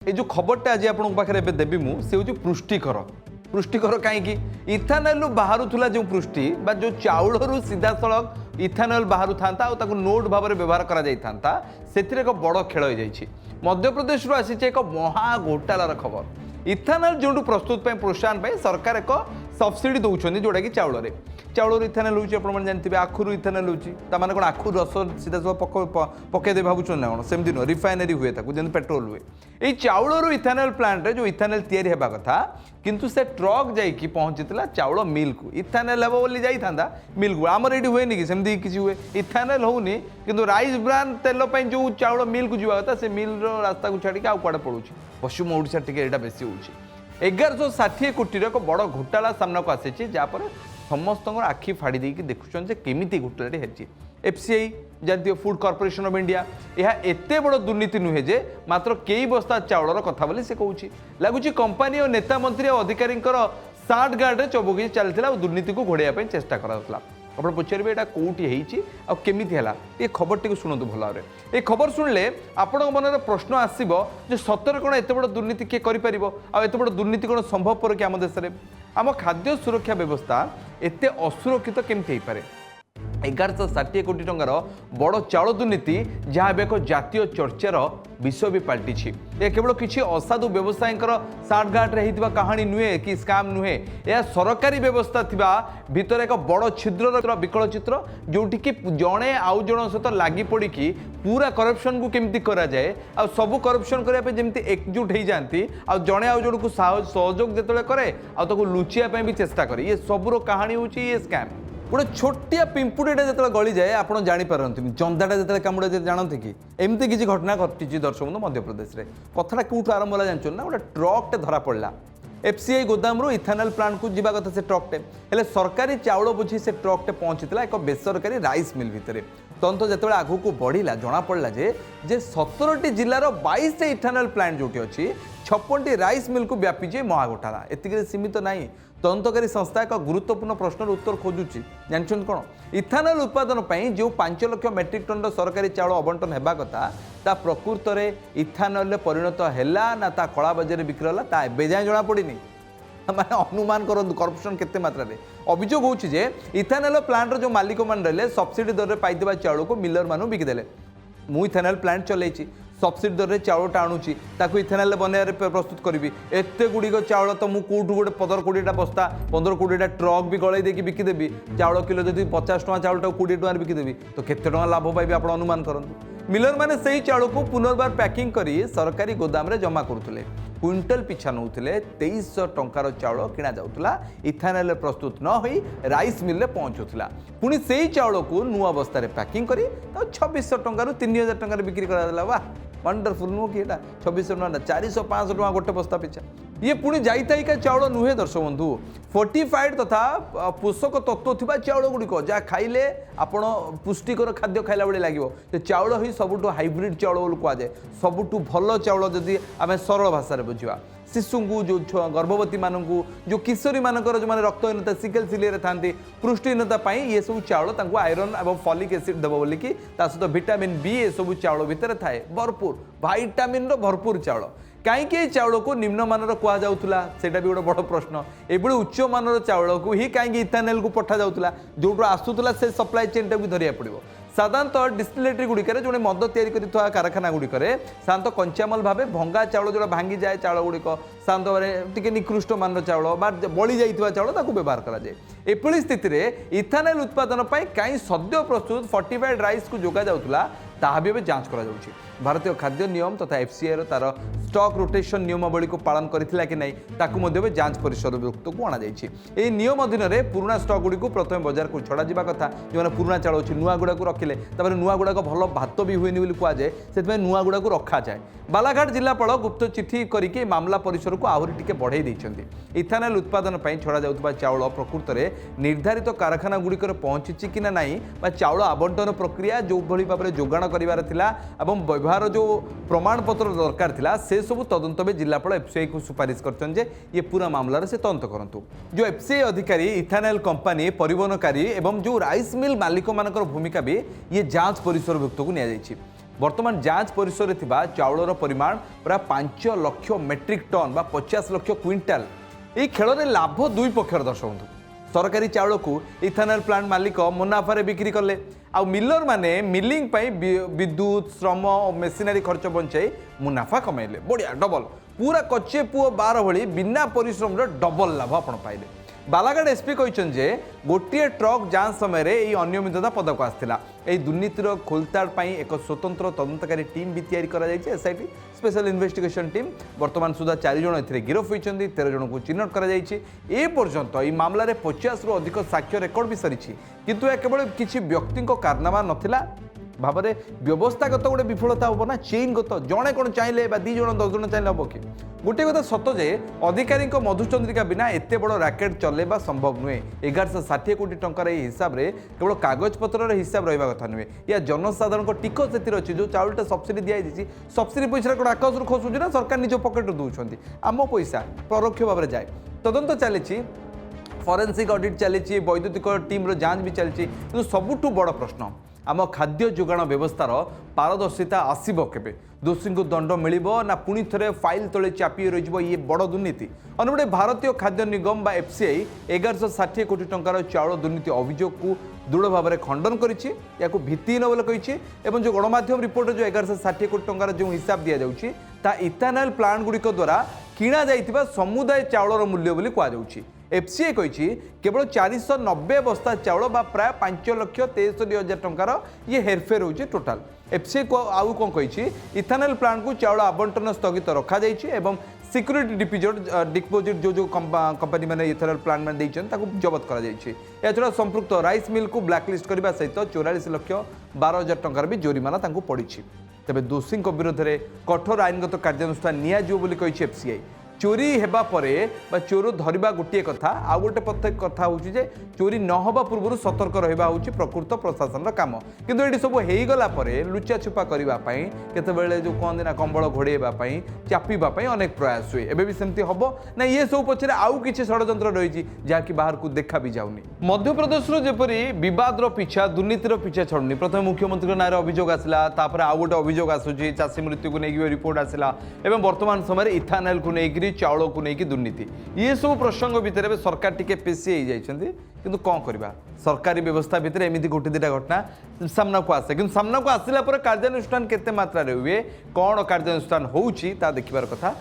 ये जो खबरटा आज आपन पाखे देवी मु से हूँ पुष्टिकर पुष्टिकर कहीं इथानल बाहर जो पुष्टि जो चाउल सीधा सड़क इथानल बाहर था नोट भाव में व्यवहार कर एक बड़ खेल हो जाए मध्यप्रदेश आसी एक महा घोटालार खबर इथानल जो प्रस्तुत प्रोत्साहन सरकार एक सब्सिडी दौरान जोटा कि चाउल चाउल इथानल हो जानते आखुर इथानल होने कौन आखुर रस सीधा सब पकईदे भावुँ ना कौन सेमती नुह रिफाइनरी हुए जमी पेट्रोल हुए ये चाउल इथानल प्लांट जो इथानल तैयारी होगा कथा किंतु से ट्रक जाइए पहुंची चाउल मिल को इथानल हे बोली जाता मिल को आमर ये हुए कि सेमती किसी हुए इथानल होनी कि राइस ब्रांड तेल जो चाउल मिल को जावा कथा से मिल रास्ता को छाड़ी आड़े पड़ू पश्चिम ओडिशा टे यहाँ बेसी हो 1160 कोटी एक बड़ घोटाला सामना को आसी जहाँपर समस्त आखि फाड़ी देकी देखुं केमी घोटाला है एफसीआई जानते फूड कॉर्पोरेशन ऑफ इंडिया यह एते बड़ दुर्नीति नुहे जे मात्र कई बस्ता चाउलर कथा बोली से कहूँ लगुच कंपानी और नेता मंत्री और अधिकारी साठ गार्ड चौबकी चलता दुर्नीति को घोड़ाई चेष्टा कराला आप पचारे यहाँ कौटी आमती है ये खबर टी शुणु भल भाव ये खबर शुणिले आपण मन प्रश्न आसो जो सतर कौन एत बड़ दुर्नीति किए कर एत बड़ दुर्नीति कौन संभवपर कि आम देश में आम खाद्य सुरक्षा व्यवस्था एत असुरक्षित केमती हो पारे 1160 कोटी टंकार बड़ चाउल दुर्नीति जहाँ एक जातीय चर्चार विषय भी पलटि यह केवल किसी असाधु व्यवसायी साठगांठ कहानी नुहे कि स्काम नुहे यह सरकारी व्यवस्था थिबा भितर एक बड़ छिद्र विकल चित्र जोटिकी जड़े आउ जन सहित लगी पड़ी पूरा करप्शन को केमती करा जाए आ सबू करप्शन करने जमी एकजुट हो जाती आ जड़े आउ जन को सहयोग जो कै आ लुचिया भी चेष्टा करे ये सबूर कहानी हूँ ये स्काम गोटे छोटिया पिंपुड़ीटा जो गली जाए आप जापारती जंदाटा जो कामुड़े जानते कि एमती किसी घटना घटी दर्शक बंधु मध्यप्रदेश में कथा कौटू आरंभ है जानते ना गोटे ट्रकटे धरा पड़ा एफसीआई गोदाम इथानल प्लांट को जावा कथा से ट्रकटे हेले सरकारी चाउल बुझी से ट्रकटे पहुंची एक बेसरकारी राइस मिल भितर तंत्र जो आगू को बढ़ला जना पड़ा जे 17टी जिलार 22 इथानल प्लांट जो अच्छी 56टी राइस मिल को व्यापीजे महाघोटाला एतिक सीमित नहीं तदंतकारी संस्था एक गुरुत्वपूर्ण प्रश्नर उत्तर खोजुची जानते कौन इथानल उत्पादन पर जो 5 लाख मेट्रिक टन सरकारी चाउल आवंटन होगा कथा ता प्रकृत में इथानल परिणत है ना ता कला बजार बिक्री है ता जाए जना पड़ी माने अनुमान करूँ करप्शन केते मात्रा अभियोग हो इथानल प्लांट जो मालिक मान रहे सब्सिडी दर में पाई चाउल को मिलर मानू बिकिदेले मु इथानल प्लांट चलैछि सब्सिडी दर में चाउल आणुची इथानल बनवार प्रस्तुत करी एत गुड़िक चाउल तो मुझे कौटू गोटे 15-20टा बस्ता 15-20टा ट्रक भी गलई देकी बिकिदेवी चाउल किलो जब 50 टଙ୍କା चाउल 20 टଙ୍କା बिकिदेवी तो केते टଙ୍କା लाभ पाइबे आप अनुमान करंतु मिलर माने सही चाउल को पुनर्बार पैकिंग करी सरकारी गोदाम रे जमा करुले क्विंटल पिछा नौले 2300 टंकार चाउल किणा जाऊला इथानल प्रस्तुत न होई राइस मिल में पहुंचुला पुणी से चाउल को नुआ बस्तार पैकिंग करी 2600 टंकार 3000 टंकार बिक्री करा वाह वंडरफुल नुह कि 2600 टଙ୍କା 400-500 टଙ୍କା गोटे बस्ता पिछा ये पुणी जाइका चाउल नुहे दर्शक बंधु फोर्टिफाइड तथा पोषक तत्व थिबा चाउल गुड़िक जहाँ खाइले आपण पुष्टिकर खाद्य खाइला बेले लगे चाउल ही सबुठु हाइब्रिड चाउल बोली कहुए सबुठु भल चाउल जदि आम सरल भाषा बुझा शिशु को जो गर्भवती मानू जो किशोरी मानकर जो मैंने रक्तहीनता सिकल सिलिया था पुष्टिहीनता ये सब चाउल आयरन और फॉलिक एसिड देव बोलिकी सहित विटामिन बी ये सब चाउल भितर थाए भरपूर विटामिन भरपूर चाउल कहीं चाउल को निम्नमानर कहला से भी गोटे बड़ प्रश्न ये उच्च मानर चाउल को ही कहीं इथानल को पठा जाऊला जो आसूला से सप्लाई चेन टाइम धरिया पड़ो साधारणतः डिस्टिलेटरी गुड़िक जो मद या कारखाना गुड़िक साधारणतः कंचामाल भाव भंगा चाउल जो भांगी जाए चाउल गुड़िक साधारणतः टी निकृष्ट मान चाउल बड़ी जाइए चाउल व्यवहार कराए एपरी स्थित इथानल उत्पादन कहीं सद्य प्रस्तुत फोर्टिफाइड राइस को जोगा जाऊला ताहा भी जांच करा जाउछि भारतीय खाद्य नियम तथा एफसीआई तार स्टॉक रोटेशन नियमावली को पालन करथिला कि नहीं ताकू मध्य जांच परिषद भुक्त को अणा जाइछि एही नियम अधीन में पुराना स्टॉक गुड़ी को प्रथम बाजार को छड़ा जावा कथा जो मैंने पुराना चाउल अच्छी नुआ गुड़ा को रखिले तापर नुआ गुड़ा भल भात भी हुए बोली कहुए से नुआ गुड़ा को रखा जाए बालाघाट जिलापाल गुप्त चिठी करके मामला परिसर को आहरी टिके बढ़ाई देइछन्ति इथानल उत्पादन पर छड़ा जाउतबा चाउल प्रकृत में निर्धारित कारखाना गुड़िकर पहुंची कि ना नहीं चाउल आवंटन प्रक्रिया जो भली भाव में जोगाण करिवार थिला एवं व्यवहार जो प्रमाण पत्र दरकार थिला से सब तदंत में जिलापाल एफसीआई को सुपारिश करछन जे ये पूरा मामलार से तदंत करंतु जो एफसीआई अधिकारी इथानल कंपनी परिवहनकारी एवं जो राइस मिल मालिक मानकर भूमिका भी ये जांच परिसरभुक्त को निया जाइछि बर्तमान जांच परिसर थिबा चाउलर परिमाण प्राय 5 लाख मेट्रिक टन बा 50 लाख क्विंटाल। यह खेल में लाभ दुई पक्षर दर्शक बंधु। सरकारी चाउल को इथानल प्लांट मालिक मुनाफारे बिक्री कले आ मिलर माने मिलिंग पाई विद्युत श्रम और मेसिनारी खर्च बंचाई मुनाफा कमाइले। बढ़िया डबल पूरा कच्चे पुओ 12 भली बिना परिश्रम डबल लाभ आपण पाइले। बालाघाट एसपी कहते जे गोटे ट्रक जांच समय यह अनियमितता पदक आसाला। यह दुर्नीतिर खोलताड़ एक स्वतंत्र तदंतकारी टीम भी तैयारी एसआईटी स्पेशल इन्वेस्टिगेशन टीम बर्तमान सुधा 4 जन ए गिरफ होती 13 जन को चिन्हट करपर्यंत यह मामलें 50 रु अधिक साक्ष्य रेकर्ड भी सरी किंतु यह केवल किसी व्यक्ति कारनामा नथिला भाव में व्यवस्थागत गोटे विफलता हम ना चेनगत जड़े कौन चाहिए 2 जन 10 जन चाहिए हम कि गोटे कथा सत जे अधिकारी मधुचंद्रिका बिना एत बड़ राकेट चलैबा संभव नुहे। 1160 कोटी टंकार हिसाब से केवल कागज पत्र हिसाब रहा कथा नुहे या जनसाधारण टिकस से अच्छी जो चाउलटा सब्सिडी दिखाई सब्सिडी पैसा कौन आकाश खसुच ना सरकार निज पकेट दौरान आम पैसा परोक्ष भाव में जाए। तदंत चली फॉरेंसिक ऑडिट चली वैद्युतिक टीम जांच भी चलती कि सबुठ बड़ प्रश्न आम खाद्य जोगाण व्यवस्थार पारदर्शिता आसब केबे दोषी को दंड मिल ना पुणी थे फाइल तले चापी रही ये बड़ दुर्नीति। अनुपटे भारतीय खाद्य निगम बा एफसीआई 1160 कोटी टंकार चाउल दुर्नीति अभियोग को दृढ़ भाव में खंडन करिछि भित्तिहीन बोले कही जो गणमाध्यम रिपोर्ट जो 1160 कोटी टंकार जो हिसाब दि जाउछि ता इथानल प्लांट गुड़िक द्वारा किणा जाइतिबा समुदाय चाउलर मूल्य बोली कहुछि। एफसीआई कही केवल 490 बस्ता चाउल बा प्राय 5,63,000 टंकार ये हेरफेर होची टोटाल। एफसीआई को आउ कौन कही इथानल प्लांट को चाउल आवंटन स्थगित रखा एवं सिक्यूरिटी डिपोजिट जो कंपनी मैंने इथानल प्लांट में जबत कर संपृक्त राइस मिल को ब्लैकलिस्ट करने सहित 44,12,000 टंकार भी जोरिमाना पड़ी। तेज दोषी विरोध में कठोर आईनगत कार्यानुष्ठान निजी एफसीआई। चोरी हेबा परे बा चोर धरिबा गोटे कथा आ गोटे कथा होची जे चोरी न होबा पूर्व सतर्क रहिबा होची प्रकृत प्रशासन काम किंतु एटी सब हेई गला परे लुचा छुपा करबा पई केते बेले जो कहंदी ना कंबळ घोड़ेबा पई चापीबा पई अनेक प्रयास हुए एबे भी सेमती हबो ना ये सब पछरे आउ किछि षडयंत्र रहिछि जा कि बाहर को देखा भी जाउनी। मध्य प्रदेश रो जेपरी विवाद रो पीछा दुर्नीतिर पीछा छडनी प्रथम मुख्यमंत्री नारे अभियोग आसला तापर आ गोटे अभियोग आसुची चासी मृत्यु को नेकी रिपोर्ट आसला एवं वर्तमान समय इथानल को नेकी चाउल को लेकिन दुर्नीति ये सब प्रसंग भितर सरकार टिके पेशी जाइछन्ती किंतु कौन करबा सरकारी व्यवस्था भितर एमिति गोटे दुटा घटना सामना को आसे किंतु सामना को आसिला पर कार्यानुष्ठान केते मात्रा रे हुए कौन कार्यानुष्ठान होउची ता देखिबार कथा।